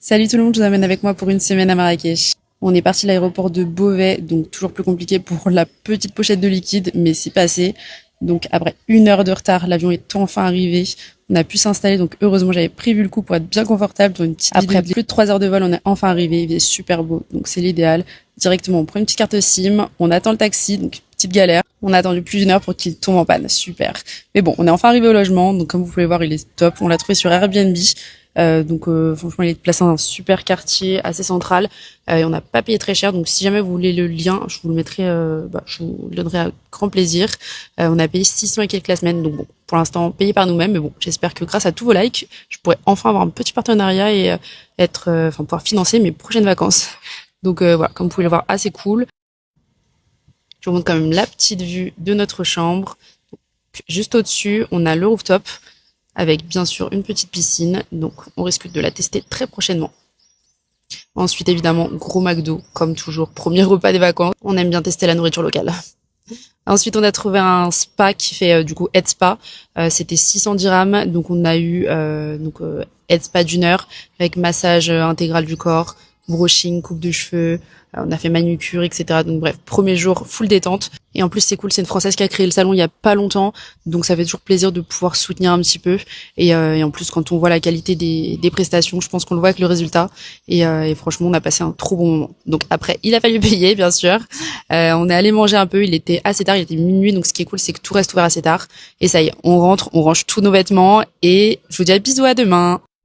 Salut tout le monde, je vous amène avec moi pour une semaine à Marrakech. On est parti de l'aéroport de Beauvais, donc toujours plus compliqué pour la petite pochette de liquide, mais c'est passé. Donc après 1 heure de retard, l'avion est enfin arrivé. On a pu s'installer, donc heureusement j'avais prévu le coup pour être bien confortable dans une petite Après plus de 3 heures de vol, on est enfin arrivé, il est super beau, donc c'est l'idéal. Directement, on prend une petite carte SIM, on attend le taxi, donc petite galère. On a attendu plus d'1 heure pour qu'il tombe en panne, super. Mais bon, on est enfin arrivé au logement, donc comme vous pouvez voir, il est top. On l'a trouvé sur Airbnb. Franchement, il est placé dans un super quartier, assez central. Et on n'a pas payé très cher. Donc si jamais vous voulez le lien, je vous le mettrai, je vous le donnerai à grand plaisir. On a payé 600 et quelques la semaine. Donc bon, pour l'instant, payé par nous-mêmes. Mais bon, j'espère que grâce à tous vos likes, je pourrai enfin avoir un petit partenariat et pouvoir financer mes prochaines vacances. Donc voilà, comme vous pouvez le voir, assez cool. Je vous montre quand même la petite vue de notre chambre. Juste au-dessus, on a le rooftop avec bien sûr une petite piscine. Donc on risque de la tester très prochainement. Ensuite, évidemment, gros McDo, comme toujours, premier repas des vacances. On aime bien tester la nourriture locale. Ensuite, on a trouvé un spa qui fait du coup Head Spa. C'était 600 dirhams, donc on a eu Head Spa d'1 heure avec massage intégral du corps, brushing, coupe de cheveux. On a fait manucure, etc. Donc bref, premier jour full détente. Et en plus, c'est cool, c'est une Française qui a créé le salon il y a pas longtemps, donc ça fait toujours plaisir de pouvoir soutenir un petit peu. Et en plus, quand on voit la qualité des prestations, je pense qu'on le voit avec le résultat. Et franchement, on a passé un trop bon moment. Donc après, il a fallu payer, bien sûr. On est allé manger un peu, il était assez tard, il était minuit, donc ce qui est cool, c'est que tout reste ouvert assez tard. Et ça y est, on rentre, on range tous nos vêtements, et je vous dis à bisous, à demain.